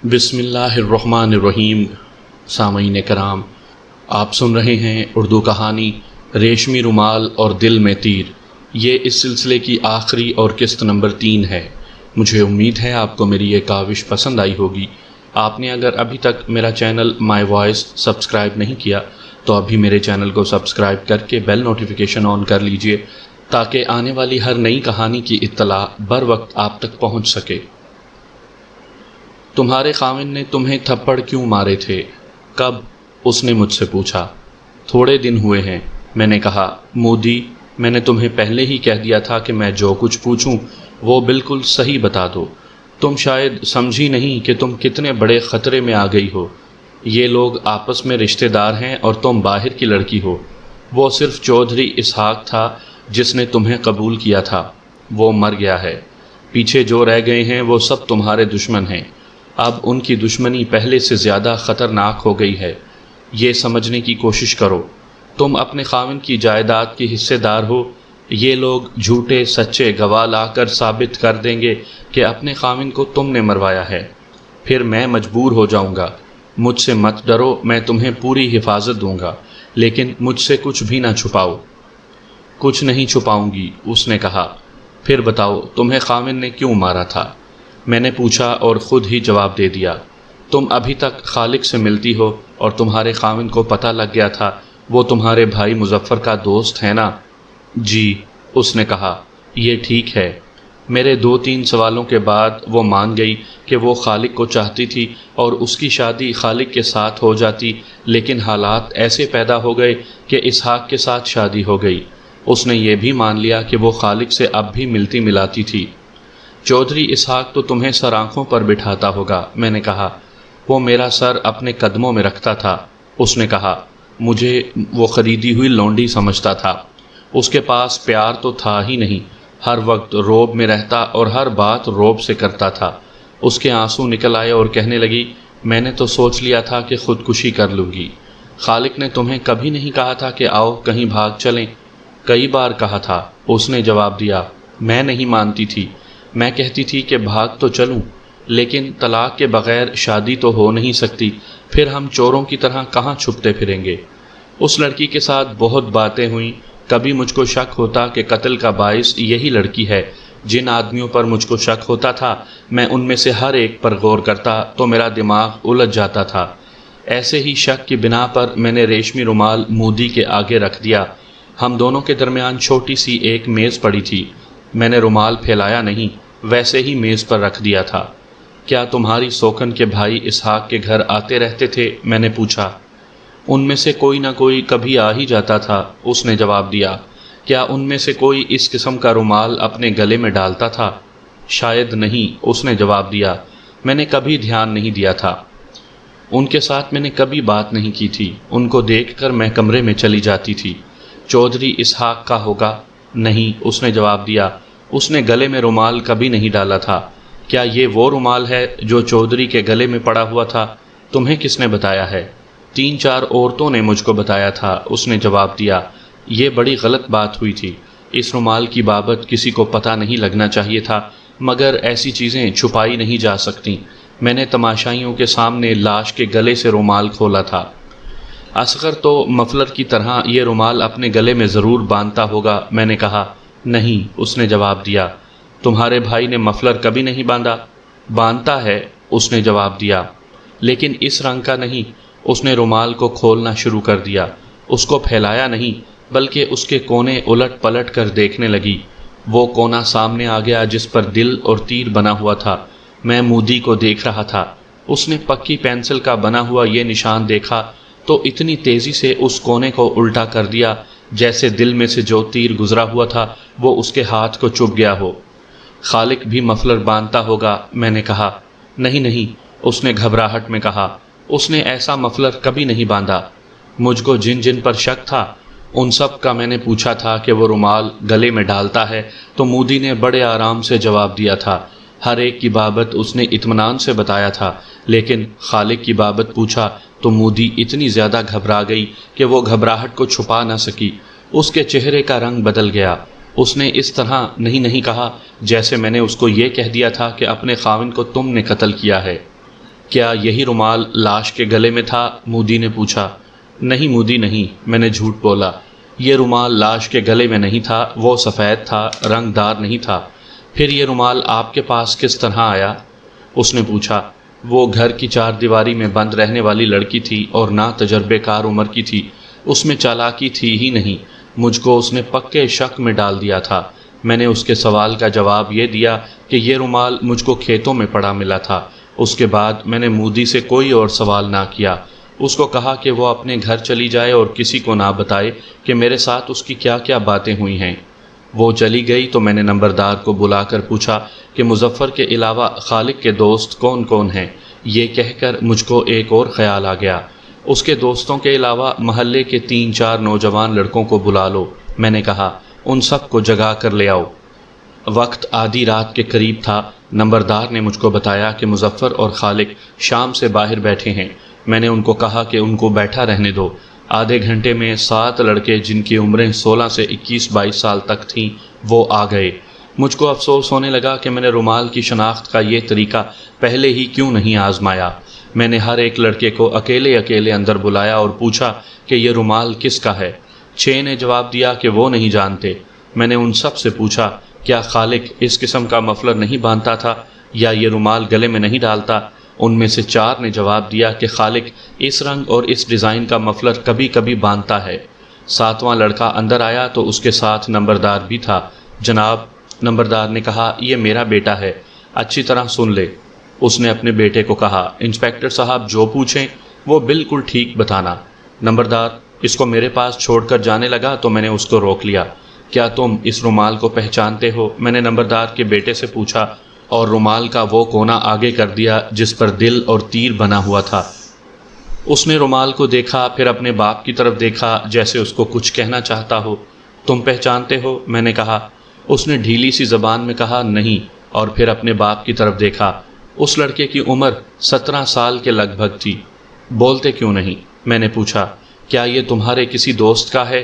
بسم اللہ الرحمن الرحیم۔ سامعین کرام، آپ سن رہے ہیں اردو کہانی ریشمی رومال اور دل میں تیر۔ یہ اس سلسلے کی آخری اور قسط نمبر 3 ہے۔ مجھے امید ہے آپ کو میری یہ کاوش پسند آئی ہوگی۔ آپ نے اگر ابھی تک میرا چینل مائی وائس سبسکرائب نہیں کیا تو ابھی میرے چینل کو سبسکرائب کر کے بیل نوٹیفیکیشن آن کر لیجئے تاکہ آنے والی ہر نئی کہانی کی اطلاع بر وقت آپ تک پہنچ سکے۔ تمہارے خاوند نے تمہیں تھپڑ کیوں مارے تھے؟ کب؟ اس نے مجھ سے پوچھا۔ تھوڑے دن ہوئے ہیں، میں نے کہا۔ مودی، میں نے تمہیں پہلے ہی کہہ دیا تھا کہ میں جو کچھ پوچھوں وہ بالکل صحیح بتا دو۔ تم شاید سمجھی نہیں کہ تم کتنے بڑے خطرے میں آ گئی ہو۔ یہ لوگ آپس میں رشتہ دار ہیں اور تم باہر کی لڑکی ہو۔ وہ صرف چودھری اسحاق تھا جس نے تمہیں قبول کیا تھا۔ وہ مر گیا ہے۔ پیچھے جو رہ گئے ہیں وہ سب تمہارے دشمن ہیں۔ اب ان کی دشمنی پہلے سے زیادہ خطرناک ہو گئی ہے۔ یہ سمجھنے کی کوشش کرو، تم اپنے خاوند کی جائیداد کی حصے دار ہو۔ یہ لوگ جھوٹے سچے گواہ لا کر ثابت کر دیں گے کہ اپنے خاوند کو تم نے مروایا ہے۔ پھر میں مجبور ہو جاؤں گا۔ مجھ سے مت ڈرو، میں تمہیں پوری حفاظت دوں گا، لیکن مجھ سے کچھ بھی نہ چھپاؤ۔ کچھ نہیں چھپاؤں گی، اس نے کہا۔ پھر بتاؤ، تمہیں خاوند نے کیوں مارا تھا؟ میں نے پوچھا اور خود ہی جواب دے دیا۔ تم ابھی تک خالق سے ملتی ہو اور تمہارے خاوند کو پتہ لگ گیا تھا وہ تمہارے بھائی مظفر کا دوست ہے نا؟ جی، اس نے کہا۔ یہ ٹھیک ہے۔ میرے 2-3 سوالوں کے بعد وہ مان گئی کہ وہ خالق کو چاہتی تھی اور اس کی شادی خالق کے ساتھ ہو جاتی، لیکن حالات ایسے پیدا ہو گئے کہ اسحاق کے ساتھ شادی ہو گئی۔ اس نے یہ بھی مان لیا کہ وہ خالق سے اب بھی ملتی ملاتی تھی۔ چودھری اسحاق تو تمہیں سر آنکھوں پر بٹھاتا ہوگا، میں نے کہا۔ وہ میرا سر اپنے قدموں میں رکھتا تھا، اس نے کہا۔ مجھے وہ خریدی ہوئی لونڈی سمجھتا تھا۔ اس کے پاس پیار تو تھا ہی نہیں، ہر وقت روب میں رہتا اور ہر بات روب سے کرتا تھا۔ اس کے آنسو نکل آئے اور کہنے لگی، میں نے تو سوچ لیا تھا کہ خودکشی کر لوں گی۔ خالق نے تمہیں کبھی نہیں کہا تھا کہ آؤ کہیں بھاگ چلیں؟ کئی بار کہا تھا، اس نے جواب دیا۔ میں نہیں مانتی تھی۔ میں کہتی تھی کہ بھاگ تو چلوں، لیکن طلاق کے بغیر شادی تو ہو نہیں سکتی، پھر ہم چوروں کی طرح کہاں چھپتے پھریں گے؟ اس لڑکی کے ساتھ بہت باتیں ہوئیں۔ کبھی مجھ کو شک ہوتا کہ قتل کا باعث یہی لڑکی ہے۔ جن آدمیوں پر مجھ کو شک ہوتا تھا میں ان میں سے ہر ایک پر غور کرتا تو میرا دماغ الجھ جاتا تھا۔ ایسے ہی شک کی بنا پر میں نے ریشمی رومال مودی کے آگے رکھ دیا۔ ہم دونوں کے درمیان چھوٹی سی ایک میز پڑی تھی۔ میں نے رومال پھیلایا نہیں، ویسے ہی میز پر رکھ دیا تھا۔ کیا تمہاری سوکن کے بھائی اسحاق کے گھر آتے رہتے تھے؟ میں نے پوچھا۔ ان میں سے کوئی نہ کوئی کبھی آ ہی جاتا تھا، اس نے جواب دیا۔ کیا ان میں سے کوئی اس قسم کا رومال اپنے گلے میں ڈالتا تھا؟ شاید نہیں، اس نے جواب دیا۔ میں نے کبھی دھیان نہیں دیا تھا۔ ان کے ساتھ میں نے کبھی بات نہیں کی تھی۔ ان کو دیکھ کر میں کمرے میں چلی جاتی تھی۔ چودھری اسحاق کا ہوگا؟ نہیں، اس نے جواب دیا۔ اس نے گلے میں رومال کبھی نہیں ڈالا تھا۔ کیا یہ وہ رومال ہے جو چودھری کے گلے میں پڑا ہوا تھا؟ تمہیں کس نے بتایا ہے؟ 3-4 عورتوں نے مجھ کو بتایا تھا، اس نے جواب دیا۔ یہ بڑی غلط بات ہوئی تھی۔ اس رومال کی بابت کسی کو پتہ نہیں لگنا چاہیے تھا، مگر ایسی چیزیں چھپائی نہیں جا سکتیں۔ میں نے تماشائیوں کے سامنے لاش کے گلے سے رومال کھولا تھا۔ اصغر تو مفلر کی طرح یہ رومال اپنے گلے میں ضرور باندھتا ہوگا، میں نے کہا۔ نہیں، اس نے جواب دیا۔ تمہارے بھائی نے مفلر کبھی نہیں باندھا؟ باندھتا ہے، اس نے جواب دیا، لیکن اس رنگ کا نہیں۔ اس نے رومال کو کھولنا شروع کر دیا۔ اس کو پھیلایا نہیں، بلکہ اس کے کونے الٹ پلٹ کر دیکھنے لگی۔ وہ کونا سامنے آ گیا جس پر دل اور تیر بنا ہوا تھا۔ میں مودی کو دیکھ رہا تھا۔ اس نے پکی پینسل کا بنا ہوا یہ نشان دیکھا تو اتنی تیزی سے اس کونے کو الٹا کر دیا جیسے دل میں سے جو تیر گزرا ہوا تھا وہ اس کے ہاتھ کو چبھ گیا ہو۔ خالق بھی مفلر باندھتا ہوگا، میں نے کہا۔ نہیں، اس نے گھبراہٹ میں کہا۔ اس نے ایسا مفلر کبھی نہیں باندھا۔ مجھ کو جن جن پر شک تھا ان سب کا میں نے پوچھا تھا کہ وہ رومال گلے میں ڈالتا ہے تو مودی نے بڑے آرام سے جواب دیا تھا۔ ہر ایک کی بابت اس نے اطمینان سے بتایا تھا، لیکن خالق کی بابت پوچھا تو مودی اتنی زیادہ گھبرا گئی کہ وہ گھبراہٹ کو چھپا نہ سکی۔ اس کے چہرے کا رنگ بدل گیا۔ اس نے اس طرح نہیں کہا جیسے میں نے اس کو یہ کہہ دیا تھا کہ اپنے خاوند کو تم نے قتل کیا ہے۔ کیا یہی رومال لاش کے گلے میں تھا؟ مودی نے پوچھا۔ نہیں مودی نہیں، میں نے جھوٹ بولا، یہ رومال لاش کے گلے میں نہیں تھا، وہ سفید تھا، رنگ دار نہیں تھا۔ پھر یہ رومال آپ کے پاس کس طرح آیا؟ اس نے پوچھا۔ وہ گھر کی چار دیواری میں بند رہنے والی لڑکی تھی اور نا تجربے کار عمر کی تھی، اس میں چالاکی تھی ہی نہیں، مجھ کو اس نے پکے شک میں ڈال دیا تھا۔ میں نے اس کے سوال کا جواب یہ دیا کہ یہ رومال مجھ کو کھیتوں میں پڑا ملا تھا۔ اس کے بعد میں نے مودی سے کوئی اور سوال نہ کیا۔ اس کو کہا کہ وہ اپنے گھر چلی جائے اور کسی کو نہ بتائے کہ میرے ساتھ اس کی کیا کیا باتیں ہوئی ہیں۔ وہ چلی گئی تو میں نے نمبردار کو بلا کر پوچھا کہ مظفر کے علاوہ خالق کے دوست کون کون ہیں؟ یہ کہہ کر مجھ کو ایک اور خیال آ گیا، اس کے دوستوں کے علاوہ محلے کے 3-4 نوجوان لڑکوں کو بلا لو۔ میں نے کہا ان سب کو جگا کر لے آؤ۔ وقت آدھی رات کے قریب تھا۔ نمبردار نے مجھ کو بتایا کہ مظفر اور خالق شام سے باہر بیٹھے ہیں۔ میں نے ان کو کہا کہ ان کو بیٹھا رہنے دو۔ آدھے گھنٹے میں 7 لڑکے جن کی عمریں 16 سے 21-22 سال تک تھیں وہ آ گئے۔ مجھ کو افسوس ہونے لگا کہ میں نے رومال کی شناخت کا یہ طریقہ پہلے ہی کیوں نہیں آزمایا۔ میں نے ہر ایک لڑکے کو اکیلے اکیلے اندر بلایا اور پوچھا کہ یہ رومال کس کا ہے۔ 6 نے جواب دیا کہ وہ نہیں جانتے۔ میں نے ان سب سے پوچھا کیا خالق اس قسم کا مفلر نہیں باندھتا تھا یا یہ رومال گلے میں نہیں ڈالتا؟ ان میں سے 4 نے جواب دیا کہ خالق اس رنگ اور اس ڈیزائن کا مفلر کبھی کبھی باندھتا ہے۔ 7واں لڑکا اندر آیا تو اس کے ساتھ نمبردار بھی تھا۔ جناب، نمبردار نے کہا، یہ میرا بیٹا ہے، اچھی طرح سن لے۔ اس نے اپنے بیٹے کو کہا، انسپیکٹر صاحب جو پوچھیں وہ بالکل ٹھیک بتانا۔ نمبردار اس کو میرے پاس چھوڑ کر جانے لگا تو میں نے اس کو روک لیا۔ کیا تم اس رومال کو پہچانتے ہو؟ میں نے نمبردار کے بیٹے سے پوچھا اور رومال کا وہ کونا آگے کر دیا جس پر دل اور تیر بنا ہوا تھا۔ اس نے رومال کو دیکھا، پھر اپنے باپ کی طرف دیکھا جیسے اس کو کچھ کہنا چاہتا ہو۔ تم پہچانتے ہو؟ میں نے کہا۔ اس نے ڈھیلی سی زبان میں کہا نہیں، اور پھر اپنے باپ کی طرف دیکھا۔ اس لڑکے کی عمر 17 سال کے لگ بھگ تھی۔ بولتے کیوں نہیں؟ میں نے پوچھا۔ کیا یہ تمہارے کسی دوست کا ہے؟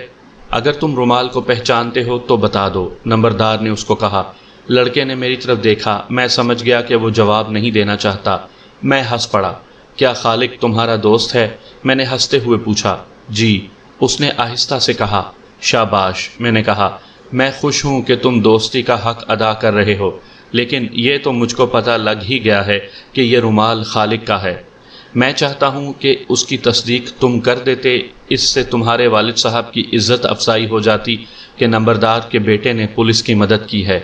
اگر تم رومال کو پہچانتے ہو تو بتا دو، نمبردار نے اس کو کہا۔ لڑکے نے میری طرف دیکھا، میں سمجھ گیا کہ وہ جواب نہیں دینا چاہتا۔ میں ہنس پڑا۔ کیا خالق تمہارا دوست ہے؟ میں نے ہنستے ہوئے پوچھا۔ جی، اس نے آہستہ سے کہا۔ شاباش، میں نے کہا، میں خوش ہوں کہ تم دوستی کا حق ادا کر رہے ہو، لیکن یہ تو مجھ کو پتہ لگ ہی گیا ہے کہ یہ رومال خالق کا ہے۔ میں چاہتا ہوں کہ اس کی تصدیق تم کر دیتے، اس سے تمہارے والد صاحب کی عزت افزائی ہو جاتی کہ نمبردار کے بیٹے نے پولیس کی مدد کی ہے۔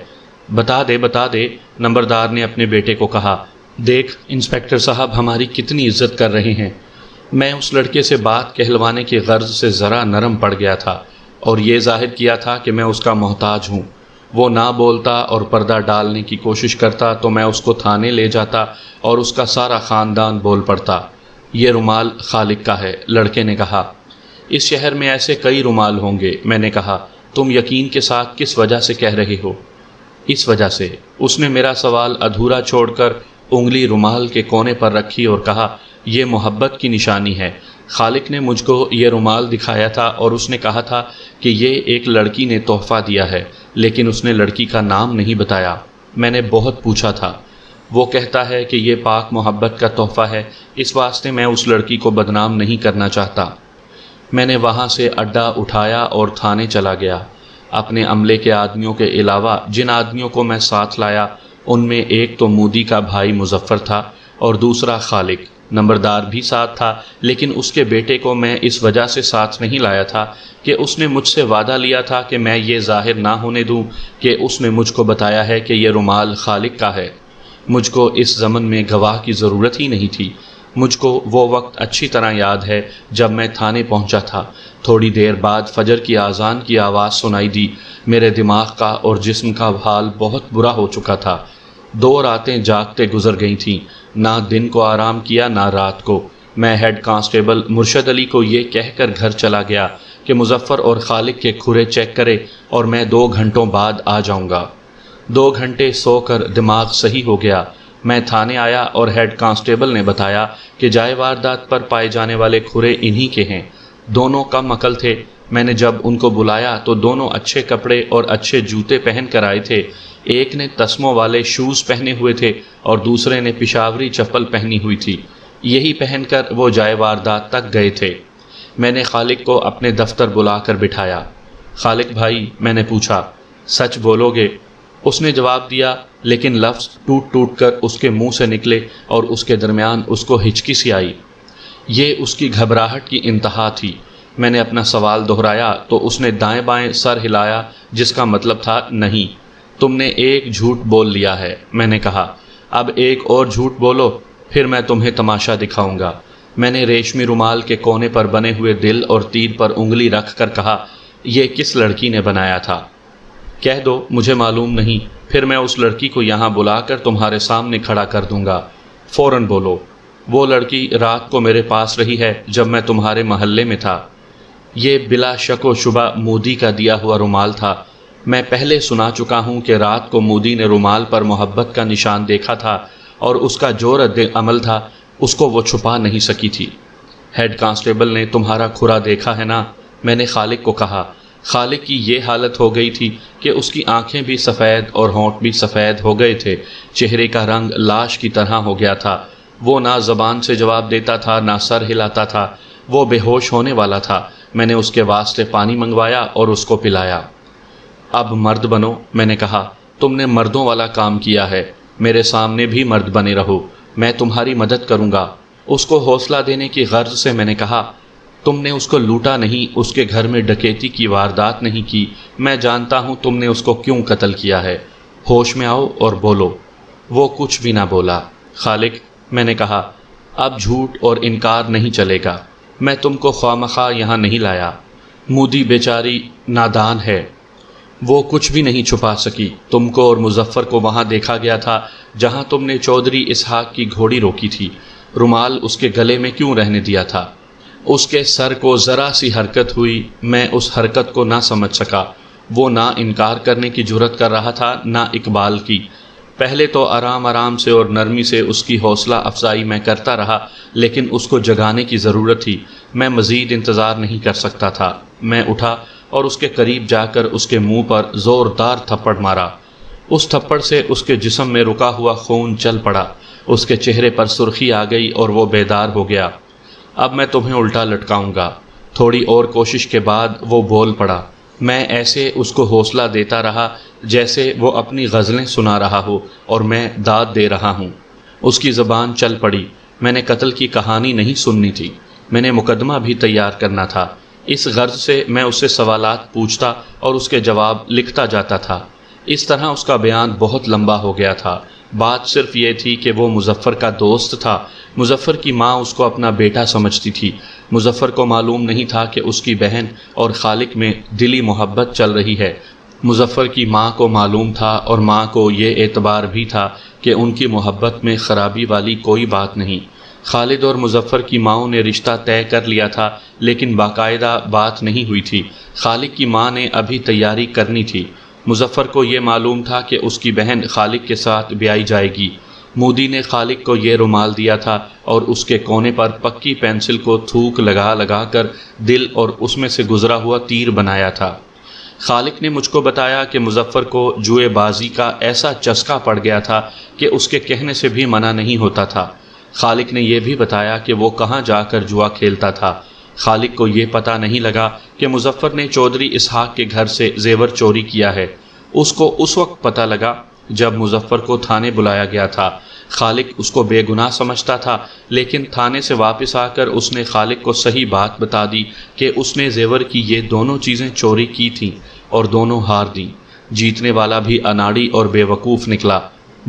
بتا دے، نمبردار نے اپنے بیٹے کو کہا۔ دیکھ انسپیکٹر صاحب ہماری کتنی عزت کر رہے ہیں۔ میں اس لڑکے سے بات کہلوانے کی غرض سے ذرا نرم پڑ گیا تھا اور یہ ظاہر کیا تھا کہ میں اس کا محتاج ہوں۔ وہ نہ بولتا اور پردہ ڈالنے کی کوشش کرتا تو میں اس کو تھانے لے جاتا اور اس کا سارا خاندان بول پڑتا۔ یہ رومال خالق کا ہے، لڑکے نے کہا۔ اس شہر میں ایسے کئی رومال ہوں گے، میں نے کہا۔ تم یقین کے ساتھ کس وجہ سے کہہ رہے ہو؟ اس وجہ سے۔ اس نے میرا سوال ادھورا چھوڑ کر انگلی رومال کے کونے پر رکھی اور کہا، یہ محبت کی نشانی ہے۔ خالق نے مجھ کو یہ رومال دکھایا تھا اور اس نے کہا تھا کہ یہ ایک لڑکی نے تحفہ دیا ہے، لیکن اس نے لڑکی کا نام نہیں بتایا۔ میں نے بہت پوچھا تھا۔ وہ کہتا ہے کہ یہ پاک محبت کا تحفہ ہے، اس واسطے میں اس لڑکی کو بدنام نہیں کرنا چاہتا۔ میں نے وہاں سے اڈا اٹھایا اور تھانے چلا گیا۔ اپنے عملے کے آدمیوں کے علاوہ جن آدمیوں کو میں ساتھ لایا ان میں ایک تو مودی کا بھائی مظفر تھا اور دوسرا خالق۔ نمبردار بھی ساتھ تھا، لیکن اس کے بیٹے کو میں اس وجہ سے ساتھ نہیں لایا تھا کہ اس نے مجھ سے وعدہ لیا تھا کہ میں یہ ظاہر نہ ہونے دوں کہ اس نے مجھ کو بتایا ہے کہ یہ رومال خالق کا ہے۔ مجھ کو اس ضمن میں گواہ کی ضرورت ہی نہیں تھی۔ مجھ کو وہ وقت اچھی طرح یاد ہے جب میں تھانے پہنچا تھا۔ تھوڑی دیر بعد فجر کی اذان کی آواز سنائی دی۔ میرے دماغ کا اور جسم کا حال بہت برا ہو چکا تھا۔ 2 راتیں جاگتے گزر گئی تھیں، نہ دن کو آرام کیا نہ رات کو۔ میں ہیڈ کانسٹیبل مرشد علی کو یہ کہہ کر گھر چلا گیا کہ مظفر اور خالق کے کھرے چیک کرے اور میں 2 گھنٹوں بعد آ جاؤں گا۔ 2 گھنٹے سو کر دماغ صحیح ہو گیا۔ میں تھانے آیا اور ہیڈ کانسٹیبل نے بتایا کہ جائے واردات پر پائے جانے والے کھرے انہی کے ہیں۔ دونوں کم عقل تھے۔ میں نے جب ان کو بلایا تو دونوں اچھے کپڑے اور اچھے جوتے پہن کر آئے تھے۔ ایک نے تسموں والے شوز پہنے ہوئے تھے اور دوسرے نے پشاوری چپل پہنی ہوئی تھی۔ یہی پہن کر وہ جائے واردات تک گئے تھے۔ میں نے خالق کو اپنے دفتر بلا کر بٹھایا۔ خالق بھائی، میں نے پوچھا، سچ بولو گے؟ اس نے جواب دیا، لیکن لفظ ٹوٹ ٹوٹ کر اس کے منہ سے نکلے اور اس کے درمیان اس کو ہچکی سی آئی۔ یہ اس کی گھبراہٹ کی انتہا تھی۔ میں نے اپنا سوال دہرایا تو اس نے دائیں بائیں سر ہلایا، جس کا مطلب تھا نہیں، تم نے ایک جھوٹ بول لیا ہے۔ میں نے کہا، اب ایک اور جھوٹ بولو، پھر میں تمہیں تماشا دکھاؤں گا۔ میں نے ریشمی رومال کے کونے پر بنے ہوئے دل اور تیر پر انگلی رکھ کر کہا، یہ کس لڑکی نے بنایا تھا؟ کہہ دو مجھے معلوم نہیں، پھر میں اس لڑکی کو یہاں بلا کر تمہارے سامنے کھڑا کر دوں گا۔ فوراً بولو۔ وہ لڑکی رات کو میرے پاس رہی ہے جب میں تمہارے محلے میں تھا۔ یہ بلا شک و شبہ مودی کا دیا ہوا رومال تھا۔ میں پہلے سنا چکا ہوں کہ رات کو مودی نے رومال پر محبت کا نشان دیکھا تھا اور اس کا جو رد عمل تھا اس کو وہ چھپا نہیں سکی تھی۔ ہیڈ کانسٹیبل نے تمہارا کھرا دیکھا ہے نا؟ میں نے خالق کو کہا۔ خالق کی یہ حالت ہو گئی تھی کہ اس کی آنکھیں بھی سفید اور ہونٹ بھی سفید ہو گئے تھے، چہرے کا رنگ لاش کی طرح ہو گیا تھا۔ وہ نہ زبان سے جواب دیتا تھا نہ سر ہلاتا تھا، وہ بے ہوش ہونے والا تھا۔ میں نے اس کے واسطے پانی منگوایا اور اس کو پلایا۔ اب مرد بنو، میں نے کہا، تم نے مردوں والا کام کیا ہے، میرے سامنے بھی مرد بنے رہو، میں تمہاری مدد کروں گا۔ اس کو حوصلہ دینے کی غرض سے میں نے کہا، تم نے اس کو لوٹا نہیں، اس کے گھر میں ڈکیتی کی واردات نہیں کی، میں جانتا ہوں تم نے اس کو کیوں قتل کیا ہے، ہوش میں آؤ اور بولو۔ وہ کچھ بھی نہ بولا۔ خالق، میں نے کہا، اب جھوٹ اور انکار نہیں چلے گا، میں تم کو خواہ یہاں نہیں لایا۔ مودی بیچاری نادان ہے، وہ کچھ بھی نہیں چھپا سکی۔ تم کو اور مظفر کو وہاں دیکھا گیا تھا جہاں تم نے چودھری اسحاق کی گھوڑی روکی تھی۔ رومال اس کے گلے میں کیوں رہنے دیا تھا؟ اس کے سر کو ذرا سی حرکت ہوئی، میں اس حرکت کو نہ سمجھ سکا۔ وہ نہ انکار کرنے کی جرت کر رہا تھا نہ اقبال کی۔ پہلے تو آرام آرام سے اور نرمی سے اس کی حوصلہ افزائی میں کرتا رہا، لیکن اس کو جگانے کی ضرورت تھی۔ میں مزید انتظار نہیں کر سکتا تھا۔ میں اٹھا اور اس کے قریب جا کر اس کے منہ پر زوردار تھپڑ مارا۔ اس تھپڑ سے اس کے جسم میں رکا ہوا خون چل پڑا، اس کے چہرے پر سرخی آ گئی اور وہ بیدار ہو گیا۔ اب میں تمہیں الٹا لٹکاؤں گا۔ تھوڑی اور کوشش کے بعد وہ بول پڑا۔ میں ایسے اس کو حوصلہ دیتا رہا جیسے وہ اپنی غزلیں سنا رہا ہو اور میں داد دے رہا ہوں۔ اس کی زبان چل پڑی۔ میں نے قتل کی کہانی نہیں سننی تھی، میں نے مقدمہ بھی تیار کرنا تھا۔ اس غرض سے میں اس سے سوالات پوچھتا اور اس کے جواب لکھتا جاتا تھا۔ اس طرح اس کا بیان بہت لمبا ہو گیا تھا۔ بات صرف یہ تھی کہ وہ مظفر کا دوست تھا۔ مظفر کی ماں اس کو اپنا بیٹا سمجھتی تھی۔ مظفر کو معلوم نہیں تھا کہ اس کی بہن اور خالق میں دلی محبت چل رہی ہے۔ مظفر کی ماں کو معلوم تھا اور ماں کو یہ اعتبار بھی تھا کہ ان کی محبت میں خرابی والی کوئی بات نہیں۔ خالد اور مظفر کی ماؤں نے رشتہ طے کر لیا تھا، لیکن باقاعدہ بات نہیں ہوئی تھی۔ خالق کی ماں نے ابھی تیاری کرنی تھی۔ مظفر کو یہ معلوم تھا کہ اس کی بہن خالق کے ساتھ بیائی جائے گی۔ مودی نے خالق کو یہ رومال دیا تھا اور اس کے کونے پر پکی پینسل کو تھوک لگا لگا کر دل اور اس میں سے گزرا ہوا تیر بنایا تھا۔ خالق نے مجھ کو بتایا کہ مظفر کو جوئے بازی کا ایسا چسکا پڑ گیا تھا کہ اس کے کہنے سے بھی منع نہیں ہوتا تھا۔ خالق نے یہ بھی بتایا کہ وہ کہاں جا کر جوا کھیلتا تھا۔ خالق کو یہ پتہ نہیں لگا کہ مظفر نے چودھری اسحاق کے گھر سے زیور چوری کیا ہے۔ اس کو اس وقت پتہ لگا جب مظفر کو تھانے بلایا گیا تھا۔ خالق اس کو بے گناہ سمجھتا تھا، لیکن تھانے سے واپس آ کر اس نے خالق کو صحیح بات بتا دی کہ اس نے زیور کی یہ دونوں چیزیں چوری کی تھیں اور دونوں ہار دیں۔ جیتنے والا بھی اناڑی اور بے وقوف نکلا۔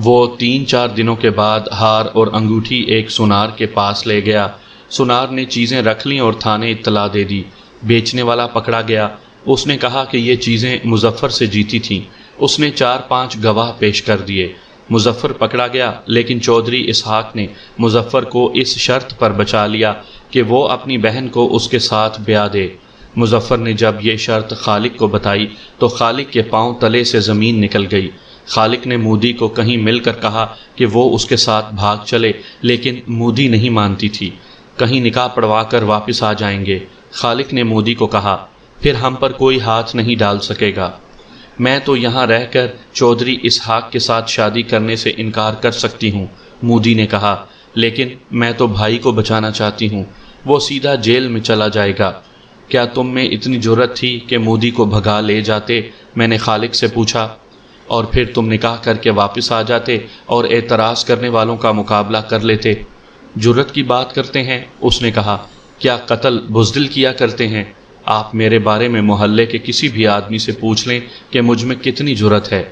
وہ 3-4 دنوں کے بعد ہار اور انگوٹھی ایک سنار کے پاس لے گیا۔ سنار نے چیزیں رکھ لیں اور تھانے اطلاع دے دی۔ بیچنے والا پکڑا گیا۔ اس نے کہا کہ یہ چیزیں مظفر سے جیتی تھیں۔ اس نے 4-5 گواہ پیش کر دیے۔ مظفر پکڑا گیا، لیکن چودھری اسحاق نے مظفر کو اس شرط پر بچا لیا کہ وہ اپنی بہن کو اس کے ساتھ بیاہ دے۔ مظفر نے جب یہ شرط خالق کو بتائی تو خالق کے پاؤں تلے سے زمین نکل گئی۔ خالق نے مودی کو کہیں مل کر کہا کہ وہ اس کے ساتھ بھاگ چلے، لیکن مودی نہیں مانتی تھی۔ کہیں نکاح پڑوا کر واپس آ جائیں گے۔ خالق نے مودی کو کہا، پھر ہم پر کوئی ہاتھ نہیں ڈال سکے گا۔ میں تو یہاں رہ کر چودھری اسحاق کے ساتھ شادی کرنے سے انکار کر سکتی ہوں۔ مودی نے کہا، لیکن میں تو بھائی کو بچانا چاہتی ہوں، وہ سیدھا جیل میں چلا جائے گا۔ کیا تم میں اتنی جرأت تھی کہ مودی کو بھگا لے جاتے؟ میں نے خالق سے پوچھا، اور پھر تم نکاح کر کے واپس آ جاتے اور اعتراض کرنے والوں کا مقابلہ کر لیتے۔ جرأت کی بات کرتے ہیں؟ اس نے کہا، کیا قتل بزدل کیا کرتے ہیں؟ آپ میرے بارے میں محلے کے کسی بھی آدمی سے پوچھ لیں کہ مجھ میں کتنی جرأت ہے۔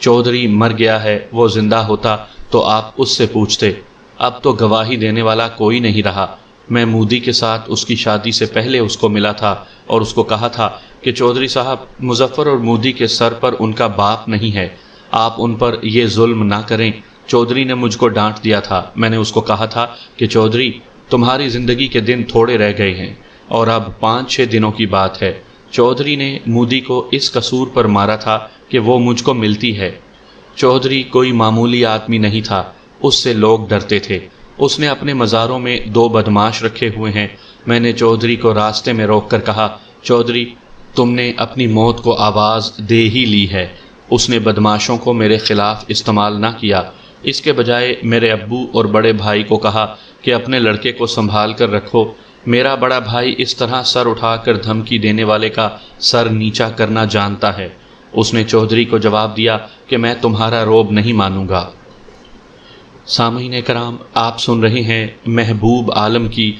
چودھری مر گیا ہے، وہ زندہ ہوتا تو آپ اس سے پوچھتے۔ اب تو گواہی دینے والا کوئی نہیں رہا۔ میں مودی کے ساتھ اس کی شادی سے پہلے اس کو ملا تھا اور اس کو کہا تھا کہ چودھری صاحب، مظفر اور مودی کے سر پر ان کا باپ نہیں ہے، آپ ان پر یہ ظلم نہ کریں۔ چودھری نے مجھ کو ڈانٹ دیا تھا۔ میں نے اس کو کہا تھا کہ چودھری، تمہاری زندگی کے دن تھوڑے رہ گئے ہیں اور اب 5-6 دنوں کی بات ہے۔ چودھری نے مودی کو اس قصور پر مارا تھا کہ وہ مجھ کو ملتی ہے۔ چودھری کوئی معمولی آدمی نہیں تھا، اس سے لوگ ڈرتے تھے۔ اس نے اپنے مزاروں میں 2 بدماش رکھے ہوئے ہیں۔ میں نے چودھری کو راستے میں روک کر کہا، چودھری، تم نے اپنی موت کو آواز دے ہی لی ہے۔ اس نے بدماشوں کو میرے خلاف استعمال نہ کیا، اس کے بجائے میرے ابو اور بڑے بھائی کو کہا کہ اپنے لڑکے کو سنبھال کر رکھو۔ میرا بڑا بھائی اس طرح سر اٹھا کر دھمکی دینے والے کا سر نیچا کرنا جانتا ہے۔ اس نے چودھری کو جواب دیا کہ میں تمہارا روب نہیں مانوں گا۔ سامعین کرام، آپ سن رہے ہیں محبوب عالم کی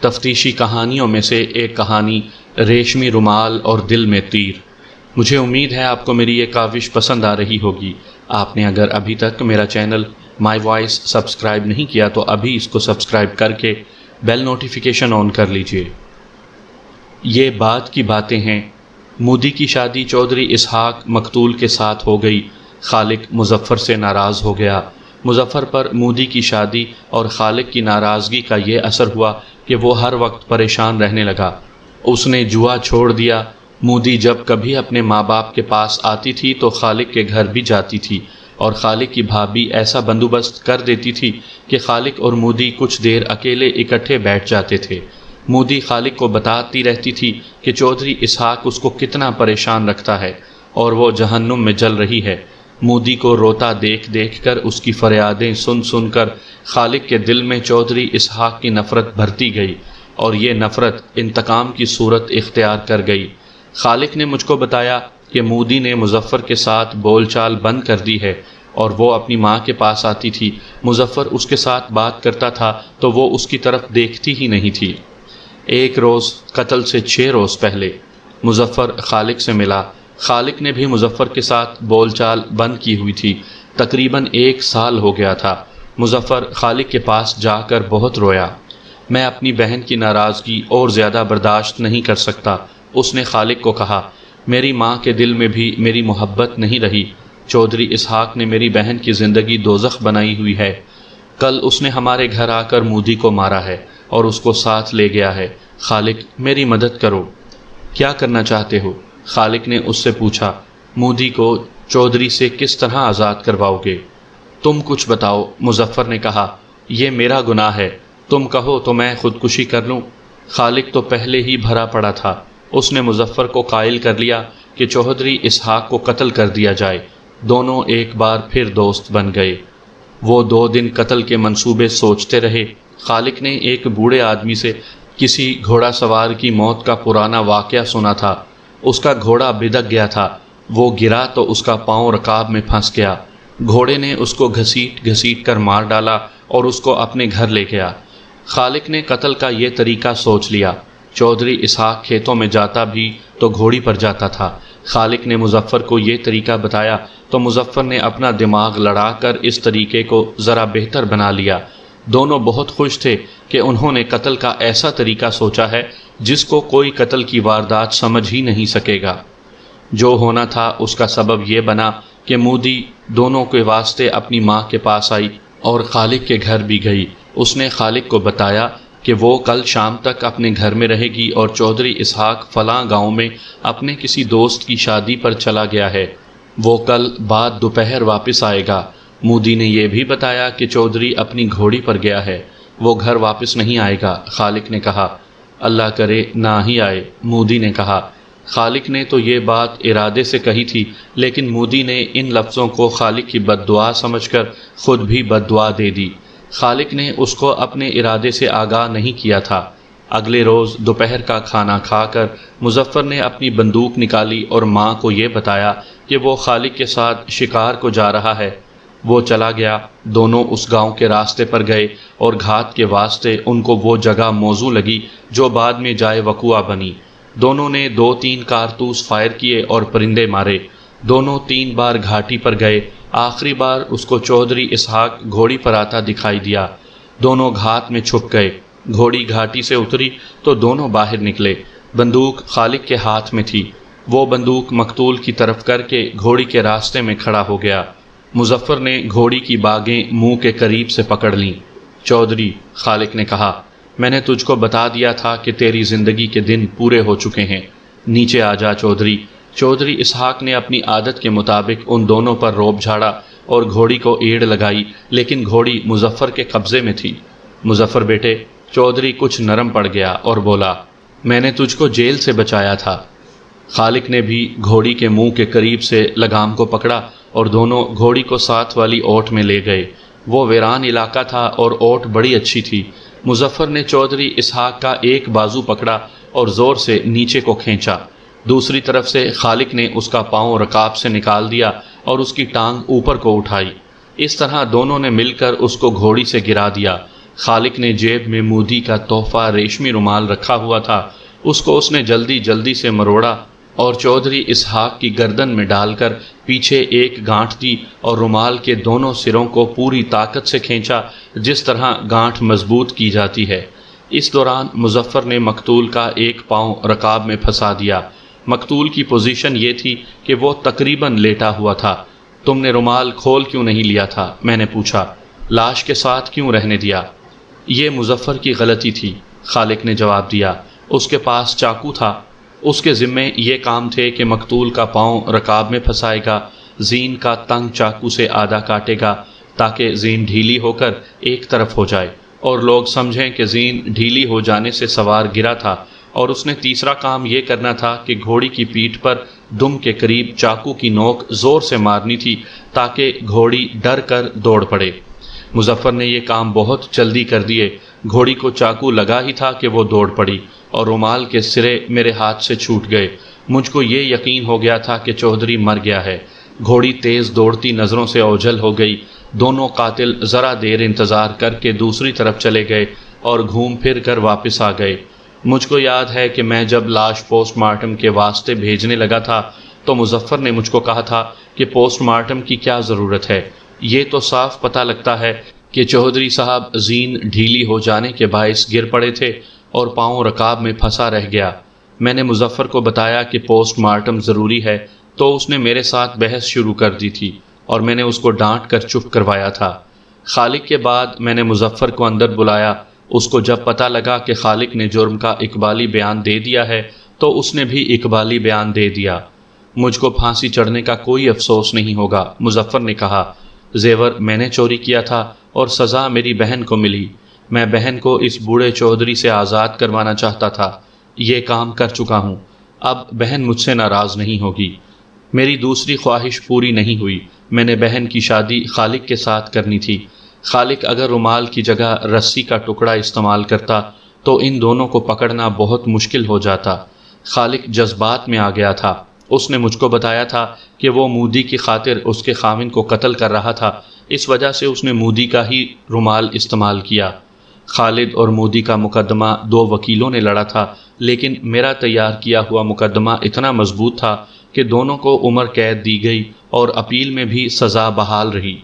تفتیشی کہانیوں میں سے ایک کہانی، ریشمی رومال اور دل میں تیر۔ مجھے امید ہے آپ کو میری یہ کاوش پسند آ رہی ہوگی۔ آپ نے اگر ابھی تک میرا چینل مائی وائس سبسکرائب نہیں کیا تو ابھی اس کو سبسکرائب کر کے بیل نوٹیفیکیشن آن کر لیجئے۔ یہ بات کی باتیں ہیں۔ مودی کی شادی چودھری اسحاق مقتول کے ساتھ ہو گئی۔ خالق مظفر سے ناراض ہو گیا۔ مظفر پر مودی کی شادی اور خالق کی ناراضگی کا یہ اثر ہوا کہ وہ ہر وقت پریشان رہنے لگا۔ اس نے جوا چھوڑ دیا۔ مودی جب کبھی اپنے ماں باپ کے پاس آتی تھی تو خالق کے گھر بھی جاتی تھی، اور خالق کی بھابھی ایسا بندوبست کر دیتی تھی کہ خالق اور مودی کچھ دیر اکیلے اکٹھے بیٹھ جاتے تھے۔ مودی خالق کو بتاتی رہتی تھی کہ چودھری اسحاق اس کو کتنا پریشان رکھتا ہے اور وہ جہنم میں جل رہی ہے۔ مودی کو روتا دیکھ دیکھ کر، اس کی فریادیں سن سن کر خالق کے دل میں چودھری اسحاق کی نفرت بھرتی گئی، اور یہ نفرت انتقام کی صورت اختیار کر گئی۔ خالق نے مجھ کو بتایا کہ مودی نے مظفر کے ساتھ بول چال بند کر دی ہے، اور وہ اپنی ماں کے پاس آتی تھی۔ مظفر اس کے ساتھ بات کرتا تھا تو وہ اس کی طرف دیکھتی ہی نہیں تھی۔ ایک روز قتل سے 6 روز پہلے مظفر خالق سے ملا۔ خالق نے بھی مظفر کے ساتھ بول چال بند کی ہوئی تھی۔ تقریباً 1 سال ہو گیا تھا۔ مظفر خالق کے پاس جا کر بہت رویا۔ میں اپنی بہن کی ناراضگی اور زیادہ برداشت نہیں کر سکتا۔ اس نے خالق کو کہا، میری ماں کے دل میں بھی میری محبت نہیں رہی۔ چودھری اسحاق نے میری بہن کی زندگی دوزخ بنائی ہوئی ہے۔ کل اس نے ہمارے گھر آ کر مودی کو مارا ہے اور اس کو ساتھ لے گیا ہے۔ خالق، میری مدد کرو۔ کیا کرنا چاہتے ہو؟ خالق نے اس سے پوچھا۔ مودی کو چودھری سے کس طرح آزاد کرواؤ گے؟ تم کچھ بتاؤ۔ مظفر نے کہا، یہ میرا گناہ ہے، تم کہو تو میں خودکشی کر لوں۔ خالق تو پہلے ہی بھرا پڑا تھا۔ اس نے مظفر کو قائل کر لیا کہ چودھری اسحاق کو قتل کر دیا جائے۔ دونوں ایک بار پھر دوست بن گئے۔ وہ 2 دن قتل کے منصوبے سوچتے رہے۔ خالق نے ایک بوڑھے آدمی سے کسی گھوڑا سوار کی موت کا پرانا واقعہ سنا تھا۔ اس کا گھوڑا بدک گیا تھا۔ وہ گرا تو اس کا پاؤں رکاب میں پھنس گیا۔ گھوڑے نے اس کو گھسیٹ گھسیٹ کر مار ڈالا اور اس کو اپنے گھر لے گیا۔ خالق نے قتل کا یہ طریقہ سوچ لیا۔ چودھری اسحاق کھیتوں میں جاتا بھی تو گھوڑی پر جاتا تھا۔ خالق نے مظفر کو یہ طریقہ بتایا تو مظفر نے اپنا دماغ لڑا کر اس طریقے کو ذرا بہتر بنا لیا۔ دونوں بہت خوش تھے کہ انہوں نے قتل کا ایسا طریقہ سوچا ہے جس کو کوئی قتل کی واردات سمجھ ہی نہیں سکے گا۔ جو ہونا تھا اس کا سبب یہ بنا کہ مودی دونوں کے واسطے اپنی ماں کے پاس آئی اور خالق کے گھر بھی گئی۔ اس نے خالق کو بتایا کہ وہ کل شام تک اپنے گھر میں رہے گی اور چودھری اسحاق فلاں گاؤں میں اپنے کسی دوست کی شادی پر چلا گیا ہے، وہ کل بعد دوپہر واپس آئے گا۔ مودی نے یہ بھی بتایا کہ چودھری اپنی گھوڑی پر گیا ہے، وہ گھر واپس نہیں آئے گا۔ خالق نے کہا، اللہ کرے نہ ہی آئے۔ مودی نے کہا، خالق نے تو یہ بات ارادے سے کہی تھی، لیکن مودی نے ان لفظوں کو خالق کی بد دعا سمجھ کر خود بھی بد دعا دے دی۔ خالق نے اس کو اپنے ارادے سے آگاہ نہیں کیا تھا۔ اگلے روز دوپہر کا کھانا کھا کر مظفر نے اپنی بندوق نکالی اور ماں کو یہ بتایا کہ وہ خالق کے ساتھ شکار کو جا رہا ہے۔ وہ چلا گیا۔ دونوں اس گاؤں کے راستے پر گئے اور گھات کے واسطے ان کو وہ جگہ موزوں لگی جو بعد میں جائے وقوع بنی۔ دونوں نے 2-3 کارتوس فائر کیے اور پرندے مارے۔ دونوں 3 بار گھاٹی پر گئے۔ آخری بار اس کو چودھری اسحاق گھوڑی پر آتا دکھائی دیا۔ دونوں گھات میں چھپ گئے۔ گھوڑی گھاٹی سے اتری تو دونوں باہر نکلے۔ بندوق خالق کے ہاتھ میں تھی۔ وہ بندوق مقتول کی طرف کر کے گھوڑی کے راستے میں کھڑا ہو گیا۔ مظفر نے گھوڑی کی باگیں منہ کے قریب سے پکڑ لیں۔ چودھری، خالق نے کہا، میں نے تجھ کو بتا دیا تھا کہ تیری زندگی کے دن پورے ہو چکے ہیں۔ نیچے آ جا چودھری۔ چودھری اسحاق نے اپنی عادت کے مطابق ان دونوں پر روب جھاڑا اور گھوڑی کو ایڑ لگائی، لیکن گھوڑی مظفر کے قبضے میں تھی۔ مظفر بیٹے، چودھری کچھ نرم پڑ گیا اور بولا، میں نے تجھ کو جیل سے بچایا تھا۔ خالق نے بھی گھوڑی کے منہ کے قریب سے لگام کو پکڑا اور دونوں گھوڑی کو ساتھ والی اوٹ میں لے گئے۔ وہ ویران علاقہ تھا اور اوٹ بڑی اچھی تھی۔ مظفر نے چودھری اسحاق کا ایک بازو پکڑا اور زور سے نیچے کو کھینچا۔ دوسری طرف سے خالق نے اس کا پاؤں رکاب سے نکال دیا اور اس کی ٹانگ اوپر کو اٹھائی۔ اس طرح دونوں نے مل کر اس کو گھوڑی سے گرا دیا۔ خالق نے جیب میں مودی کا تحفہ ریشمی رومال رکھا ہوا تھا، اس کو اس نے جلدی جلدی سے مروڑا اور چودھری اسحاق کی گردن میں ڈال کر پیچھے ایک گانٹھ دی اور رومال کے دونوں سروں کو پوری طاقت سے کھینچا، جس طرح گانٹھ مضبوط کی جاتی ہے۔ اس دوران مظفر نے مقتول کا ایک پاؤں رکاب میں پھنسا دیا۔ مقتول کی پوزیشن یہ تھی کہ وہ تقریباً لیٹا ہوا تھا۔ تم نے رومال کھول کیوں نہیں لیا تھا؟ میں نے پوچھا۔ لاش کے ساتھ کیوں رہنے دیا؟ یہ مظفر کی غلطی تھی، خالق نے جواب دیا۔ اس کے پاس چاقو تھا۔ اس کے ذمے یہ کام تھے کہ مقتول کا پاؤں رکاب میں پھنسائے گا، زین کا تنگ چاقو سے آدھا کاٹے گا تاکہ زین ڈھیلی ہو کر ایک طرف ہو جائے اور لوگ سمجھیں کہ زین ڈھیلی ہو جانے سے سوار گرا تھا، اور اس نے تیسرا کام یہ کرنا تھا کہ گھوڑی کی پیٹھ پر دم کے قریب چاقو کی نوک زور سے مارنی تھی تاکہ گھوڑی ڈر کر دوڑ پڑے۔ مظفر نے یہ کام بہت جلدی کر دیے۔ گھوڑی کو چاقو لگا ہی تھا کہ وہ دوڑ پڑی اور رومال کے سرے میرے ہاتھ سے چھوٹ گئے۔ مجھ کو یہ یقین ہو گیا تھا کہ چودھری مر گیا ہے۔ گھوڑی تیز دوڑتی نظروں سے اوجھل ہو گئی۔ دونوں قاتل ذرا دیر انتظار کر کے دوسری طرف چلے گئے اور گھوم پھر کر واپس آ گئے۔ مجھ کو یاد ہے کہ میں جب لاش پوسٹ مارٹم کے واسطے بھیجنے لگا تھا تو مظفر نے مجھ کو کہا تھا کہ پوسٹ مارٹم کی کیا ضرورت ہے، یہ تو صاف پتہ لگتا ہے کہ چودھری صاحب زین ڈھیلی ہو جانے کے باعث گر پڑے تھے اور پاؤں رکاب میں پھنسا رہ گیا۔ میں نے مظفر کو بتایا کہ پوسٹ مارٹم ضروری ہے تو اس نے میرے ساتھ بحث شروع کر دی تھی اور میں نے اس کو ڈانٹ کر چپ کروایا تھا۔ خالق کے بعد میں نے مظفر کو اندر بلایا۔ اس کو جب پتہ لگا کہ خالق نے جرم کا اقبالی بیان دے دیا ہے تو اس نے بھی اقبالی بیان دے دیا۔ مجھ کو پھانسی چڑھنے کا کوئی افسوس نہیں ہوگا، مظفر نے کہا۔ زیور میں نے چوری کیا تھا اور سزا میری بہن کو ملی۔ میں بہن کو اس بوڑھے چودھری سے آزاد کروانا چاہتا تھا۔ یہ کام کر چکا ہوں۔ اب بہن مجھ سے ناراض نہیں ہوگی۔ میری دوسری خواہش پوری نہیں ہوئی۔ میں نے بہن کی شادی خالق کے ساتھ کرنی تھی۔ خالق اگر رومال کی جگہ رسی کا ٹکڑا استعمال کرتا تو ان دونوں کو پکڑنا بہت مشکل ہو جاتا۔ خالق جذبات میں آ گیا تھا۔ اس نے مجھ کو بتایا تھا کہ وہ مودی کی خاطر اس کے خاوند کو قتل کر رہا تھا، اس وجہ سے اس نے مودی کا ہی رومال استعمال کیا۔ خالد اور مودی کا مقدمہ 2 وکیلوں نے لڑا تھا، لیکن میرا تیار کیا ہوا مقدمہ اتنا مضبوط تھا کہ دونوں کو عمر قید دی گئی اور اپیل میں بھی سزا بحال رہی۔